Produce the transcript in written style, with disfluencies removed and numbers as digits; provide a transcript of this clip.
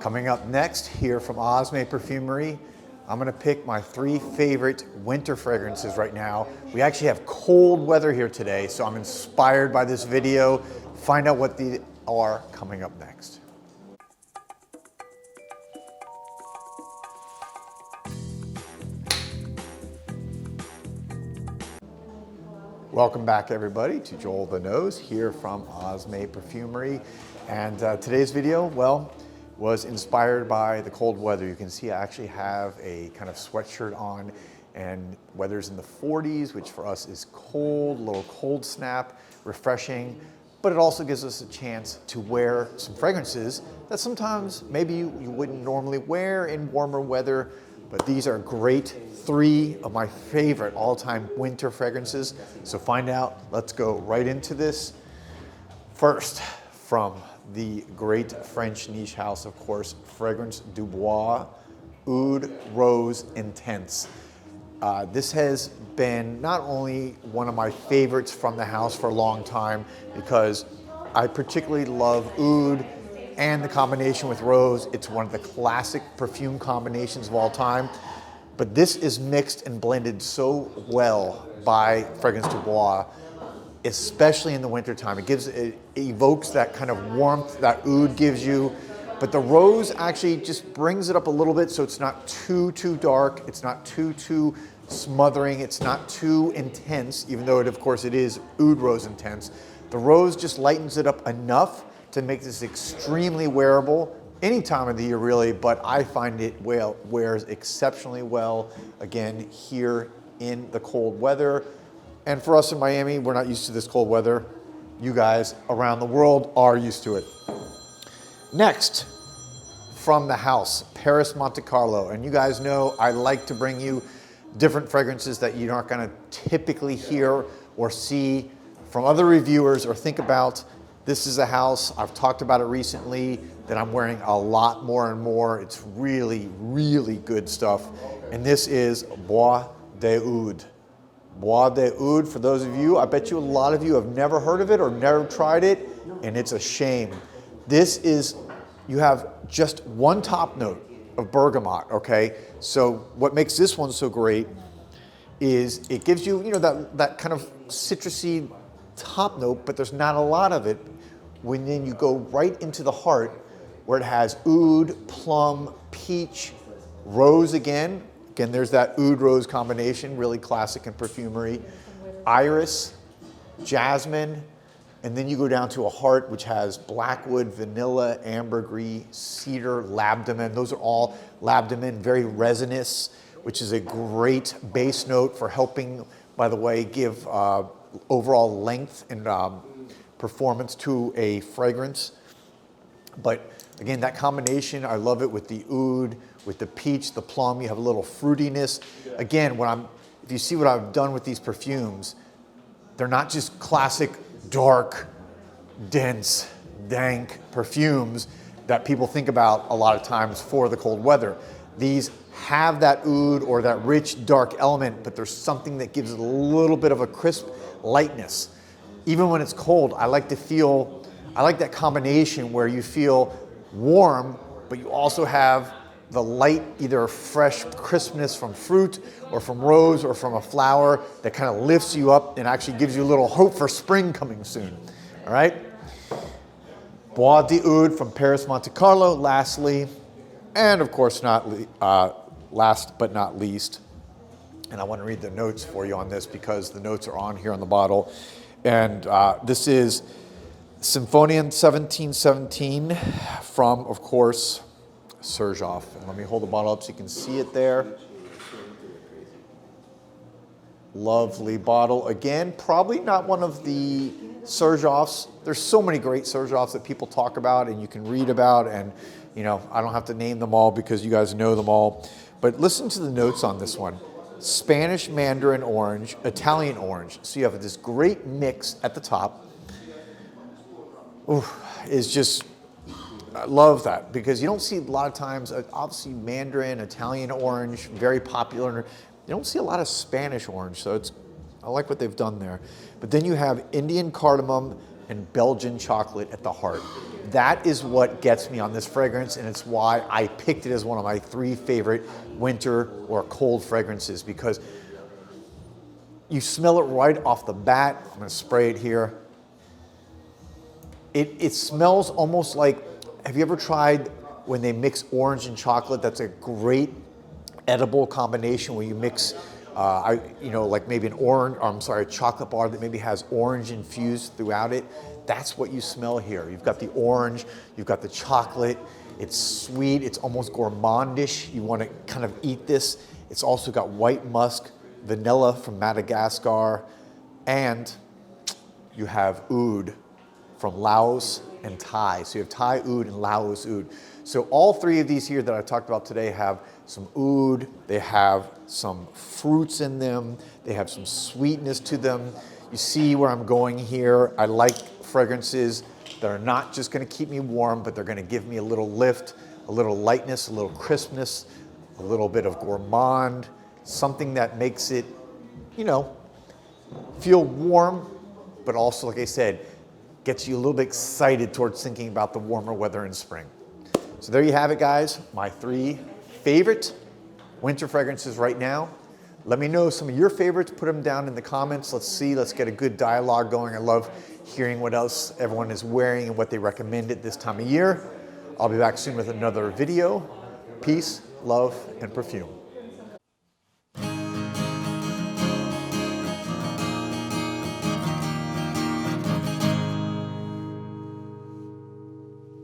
Coming up next here from Osme Perfumery, I'm gonna pick my 3 favorite winter fragrances right now. We actually have cold weather here today, so I'm inspired by this video. Find out what they are coming up next. Welcome back everybody to JoelTheNose here from Osme Perfumery. And today's video, well, was inspired by the cold weather. You can see I actually have a kind of sweatshirt on, and weather's in the 40s, which for us is cold, a little cold snap, refreshing, but it also gives us a chance to wear some fragrances that sometimes maybe you wouldn't normally wear in warmer weather, but these are great 3 of my favorite all-time winter fragrances. So find out, let's go right into this. First, from the great French niche house, of course, Fragrance du Bois, Oud Rose Intense. This has been not only one of my favorites from the house for a long time, because I particularly love oud and the combination with rose. It's one of the classic perfume combinations of all time. But this is mixed and blended so well by Fragrance du Bois, especially in the wintertime. It evokes that kind of warmth that oud gives you, but the rose actually just brings it up a little bit, so it's not too dark, it's not too smothering, it's not too intense, even though of course it is Oud Rose Intense. The rose just lightens it up enough to make this extremely wearable any time of the year really, but I find it wears exceptionally well, again, here in the cold weather. And for us in Miami, we're not used to this cold weather. You guys around the world are used to it. Next, from the house, Paris Monte Carlo. And you guys know I like to bring you different fragrances that you're not gonna typically hear or see from other reviewers or think about. This is a house, I've talked about it recently, that I'm wearing a lot more and more. It's really, really good stuff. And this is Bois d'Oud. Bois d'Oud, for those of you, I bet you a lot of you have never heard of it or never tried it, and it's a shame. This is, you have just one top note of bergamot, okay? So what makes this one so great is it gives you, that kind of citrusy top note, but there's not a lot of it. When then you go right into the heart, where it has oud, plum, peach, rose again. Again, there's that oud rose combination, really classic in perfumery. Iris, jasmine, and then you go down to a heart which has blackwood, vanilla, ambergris, cedar, labdamen. Those are all labdamen, very resinous, which is a great base note for helping, by the way, give overall length and performance to a fragrance. But again, that combination, I love it with the oud, with the peach, the plum, you have a little fruitiness. Again, if you see what I've done with these perfumes, they're not just classic, dark, dense, dank perfumes that people think about a lot of times for the cold weather. These have that oud or that rich, dark element, but there's something that gives it a little bit of a crisp lightness. Even when it's cold, I like that combination where you feel warm, but you also have the light, either fresh crispness from fruit or from rose or from a flower that kind of lifts you up and actually gives you a little hope for spring coming soon, all right? Bois d'Oud from Paris Monte Carlo, lastly, and of course last but not least, and I want to read the notes for you on this because the notes are on here on the bottle, and this is Symphonian 1717 from, of course, Serjoff. And let me hold the bottle up so you can see it there. Lovely bottle. Again, probably not one of the Serjoffs. There's so many great Serjoffs that people talk about and you can read about, and I don't have to name them all because you guys know them all. But listen to the notes on this one. Spanish Mandarin orange, Italian orange. So you have this great mix at the top. Ooh, is just, I love that because you don't see a lot of times, obviously Mandarin, Italian orange, very popular. You don't see a lot of Spanish orange, so I like what they've done there. But then you have Indian cardamom, and Belgian chocolate at the heart. That is what gets me on this fragrance, and it's why I picked it as one of my 3 favorite winter or cold fragrances, because you smell it right off the bat. I'm gonna spray it here. It smells almost like, have you ever tried when they mix orange and chocolate? That's a great edible combination where you mix, like maybe a chocolate bar that maybe has orange infused throughout it. That's what you smell here. You've got the orange, you've got the chocolate. It's sweet, it's almost gourmandish. You want to kind of eat this. It's also got white musk, vanilla from Madagascar, and you have oud from Laos and Thai. So you have Thai oud and Laos oud. So all 3 of these here that I talked about today have some oud, they have some fruits in them, they have some sweetness to them. You see where I'm going here. I like fragrances that are not just gonna keep me warm, but they're gonna give me a little lift, a little lightness, a little crispness, a little bit of gourmand, something that makes it, feel warm, but also, like I said, gets you a little bit excited towards thinking about the warmer weather in spring. So there you have it, guys. My 3 favorite winter fragrances right now. Let me know some of your favorites. Put them down in the comments. Let's get a good dialogue going. I love hearing what else everyone is wearing and what they recommend at this time of year. I'll be back soon with another video. Peace, love, and perfume.